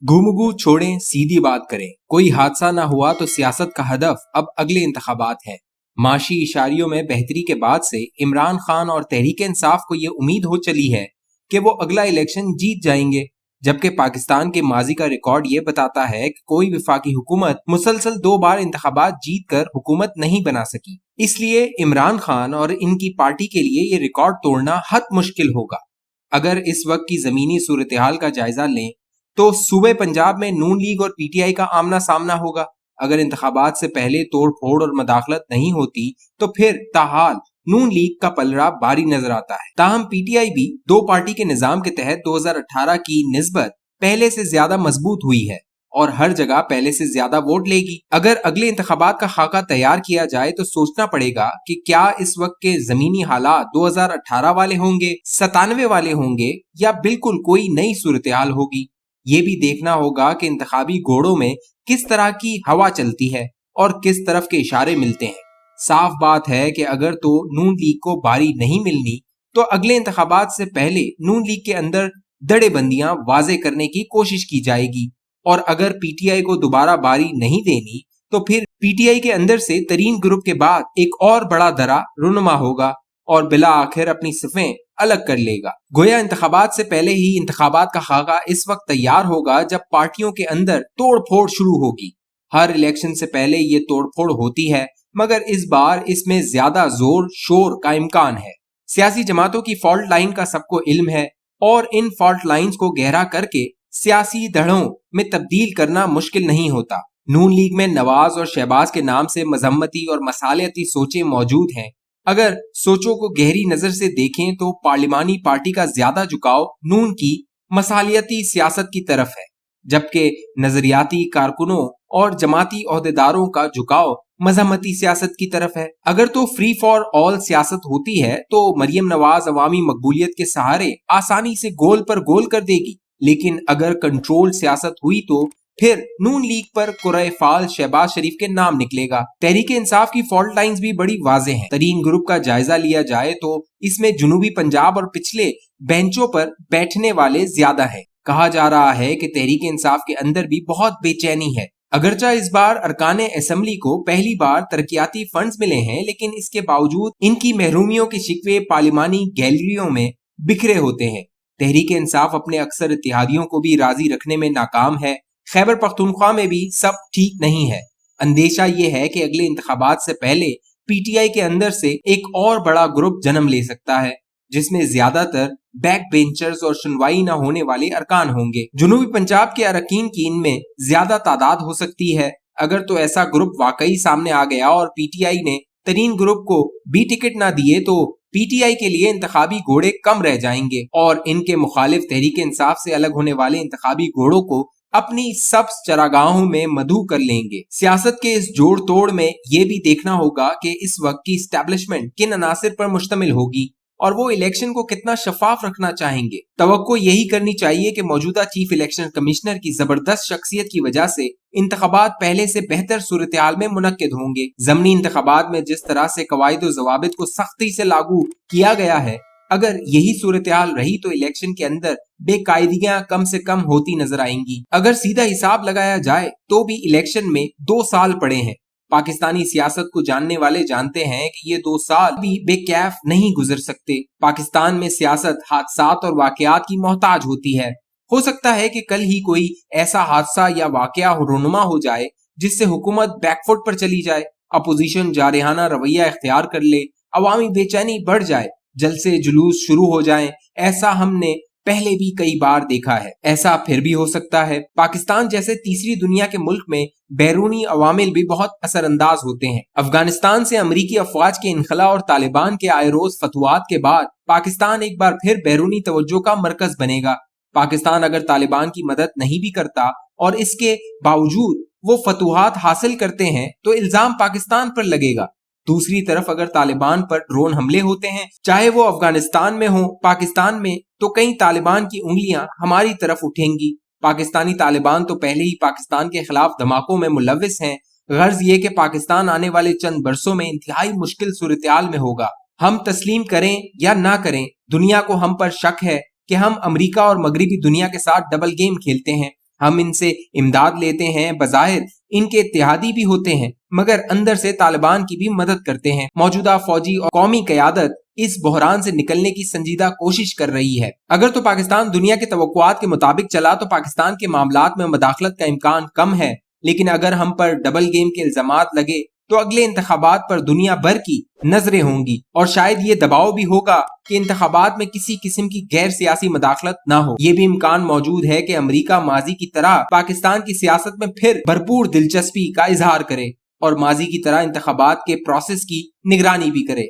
गुमगु छोड़ें, सीधी बात करें। कोई हादसा ना हुआ तो सियासत का हदफ अब अगले इंतखाबात है। माशी इशारियों में बेहतरी के बाद से इमरान खान और तहरीक इंसाफ को ये उम्मीद हो चली है कि वो अगला इलेक्शन जीत जाएंगे, जबकि पाकिस्तान के माजी का रिकॉर्ड ये बताता है कि कोई विफाकी हुकूमत मुसलसल 2 बार इंतखाबात जीत कर हुकूमत नहीं बना सकी। इसलिए इमरान खान और इनकी पार्टी के लिए ये रिकॉर्ड तोड़ना हद मुश्किल होगा। अगर इस वक्त की जमीनी सूरत हाल का जायजा लें तो सूबे पंजाब में नून लीग और पीटीआई का आमना सामना होगा। अगर इंतखाबात से पहले तोड़ फोड़ और मदाखलत नहीं होती तो फिर ताहाल नून लीग का पलड़ा भारी नजर आता है। ताहम पीटीआई भी 2 पार्टी के निजाम के तहत 2018 की निस्बत पहले से ज्यादा मजबूत हुई है और हर जगह पहले से ज्यादा वोट लेगी। अगर अगले इंतखाबात का खाका तैयार किया जाए तो सोचना पड़ेगा कि क्या इस वक्त के जमीनी हालात 2018 वाले होंगे, 97 वाले होंगे या बिल्कुल कोई नई सूरत हाल होगी। ये भी देखना होगा कि इंतखाबी घोड़ों में किस तरह की हवा चलती है और किस तरफ के इशारे मिलते हैं। साफ बात है कि अगर तो नून लीग को बारी नहीं मिलनी तो अगले इंतखाबात से पहले नून लीग के अंदर दड़ेबंदियां वाजे करने की कोशिश की जाएगी, और अगर पीटीआई को दोबारा बारी नहीं देनी तो फिर पीटीआई के अंदर से तरीन ग्रुप के बाद एक और बड़ा दरा रुनुमा होगा और बिला आखिर अपनी सिफें अलग कर लेगा। गोया इंतखाबात से पहले ही इंतखाबात का खाका इस वक्त तैयार होगा जब पार्टियों के अंदर तोड़ फोड़ शुरू होगी। हर इलेक्शन से पहले ये तोड़ फोड़ होती है, मगर इस बार इसमें ज्यादा जोर शोर का इम्कान है। सियासी जमातों की फॉल्ट लाइन का सबको इल्म है और इन फॉल्ट लाइंस को गहरा करके सियासी धड़ों में तब्दील करना मुश्किल नहीं होता। नून लीग में नवाज और शहबाज के नाम से मजम्मती और मसालियाती सोचें मौजूद हैं। अगर सोचों को गहरी नजर से देखें तो पार्लिमानी पार्टी का ज्यादा झुकाव नून की मसालियाती सियासत की तरफ है, जबकि नजरियाती कारकुनों और जमाती ओहदेदारों का झुकाव मजहमती सियासत की तरफ है। अगर तो फ्री फॉर ऑल सियासत होती है तो मरियम नवाज अवामी मकबूलियत के सहारे आसानी से गोल पर गोल कर देगी, लेकिन अगर कंट्रोल सियासत हुई तो फिर नून लीग पर कुरए फाल शहबाज शरीफ के नाम निकलेगा। तहरीक इंसाफ की फॉल्ट लाइंस भी बड़ी वाज़ेह हैं। तरीन ग्रुप का जायजा लिया जाए तो इसमें जुनूबी पंजाब और पिछले बेंचों पर बैठने वाले ज्यादा हैं। कहा जा रहा है कि तहरीक इंसाफ के अंदर भी बहुत बेचैनी है। अगरचा इस बार अरकान असेंबली को पहली बार तरक्याती फंड्स मिले हैं, लेकिन इसके बावजूद इनकी महरूमियों के शिकवे पार्लिमानी गैलरियों में बिखरे होते हैं। तहरीक इंसाफ अपने अक्सर इत्तेहादियों को भी राजी रखने में नाकाम है। खैबर पख्तूनख्वा में भी सब ठीक नहीं है। अंदेशा ये है कि अगले इंतखाबात से पहले पीटीआई के अंदर से एक और बड़ा ग्रुप जन्म ले सकता है, जिसमें ज्यादातर बैक बेंचर्स और सुनवाई न होने वाले अरकान होंगे। जुनूबी पंजाब के अरकान की इनमें ज्यादा तादाद हो सकती है। अगर तो ऐसा ग्रुप वाकई सामने आ गया और पीटीआई ने तरीन ग्रुप को भी टिकट ना दिए तो पीटीआई के लिए इंतखाबी घोड़े कम रह जाएंगे और इनके मुखालिफ तहरीक इंसाफ से अलग होने वाले इंतखाबी घोड़ों को अपनी सब चरागाहों में मधु कर लेंगे। सियासत के इस जोड़ तोड़ में ये भी देखना होगा कि इस वक्त की इस्टेब्लिशमेंट किन अनासिर पर मुश्तमिल होगी और वो इलेक्शन को कितना शफाफ रखना चाहेंगे। तवक्को यही करनी चाहिए कि मौजूदा चीफ इलेक्शन कमिश्नर की जबरदस्त शख्सियत की वजह से इंतखाबात पहले से बेहतर सूरत हाल में मुनक्किद होंगे। ज़मनी इंतखाबात में जिस तरह से कवायद व ज़वाबित को सख्ती से लागू किया गया है, अगर यही सूरत हाल रही तो इलेक्शन के अंदर बेकायदगियां कम से कम होती नजर आएंगी। अगर सीधा हिसाब लगाया जाए तो भी इलेक्शन में 2 साल पड़े हैं। पाकिस्तानी सियासत को जानने वाले जानते हैं कि ये 2 साल भी बेकैफ नहीं गुजर सकते। पाकिस्तान में सियासत हादसात और वाकयात की मोहताज होती है। हो सकता है कि कल ही कोई ऐसा हादसा या वाकया रोनुमा हो जाए जिससे हुकूमत बैकफुट पर चली जाए, अपोजिशन जारहाना रवैया इख्तियार कर ले, अवामी बेचैनी बढ़ जाए, जलसे जुलूस शुरू हो जाएं। ऐसा हमने पहले भी कई बार देखा है। ऐसा फिर भी हो सकता है। पाकिस्तान जैसे तीसरी दुनिया के मुल्क में बैरूनी अवामिल भी बहुत असरअंदाज होते हैं। अफगानिस्तान से अमरीकी अफवाज के इनखला और तालिबान के आए रोज फतवात के बाद पाकिस्तान एक बार फिर बैरूनी तवज्जो का मरकज बनेगा। पाकिस्तान अगर तालिबान की मदद नहीं भी करता और इसके बावजूद वो फतुहात हासिल करते हैं तो इल्जाम पाकिस्तान पर लगेगा। दूसरी तरफ अगर तालिबान पर ड्रोन हमले होते हैं, चाहे वो अफगानिस्तान में हो पाकिस्तान में, तो कई तालिबान की उंगलियां हमारी तरफ उठेंगी। पाकिस्तानी तालिबान तो पहले ही पाकिस्तान के खिलाफ धमाकों में मुलविस हैं। गर्ज ये कि पाकिस्तान आने वाले चंद बरसों में इंतहाई मुश्किल सूरत-ए-हाल में होगा। हम तस्लीम करें या ना करें, दुनिया को हम पर शक है कि हम अमेरिका और मगरबी दुनिया के साथ डबल गेम खेलते हैं। ہم ان سے امداد لیتے ہیں، بظاہر ان کے اتحادی بھی ہوتے ہیں، مگر اندر سے طالبان کی بھی مدد کرتے ہیں۔ موجودہ فوجی اور قومی قیادت اس بحران سے نکلنے کی سنجیدہ کوشش کر رہی ہے۔ اگر تو پاکستان دنیا کے توقعات کے مطابق چلا تو پاکستان کے معاملات میں مداخلت کا امکان کم ہے، لیکن اگر ہم پر ڈبل گیم کے الزامات لگے تو اگلے انتخابات پر دنیا بھر کی نظریں ہوں گی، اور شاید یہ دباؤ بھی ہوگا کہ انتخابات میں کسی قسم کی غیر سیاسی مداخلت نہ ہو۔ یہ بھی امکان موجود ہے کہ امریکہ ماضی کی طرح پاکستان کی سیاست میں پھر بھرپور دلچسپی کا اظہار کرے اور ماضی کی طرح انتخابات کے پروسیس کی نگرانی بھی کرے۔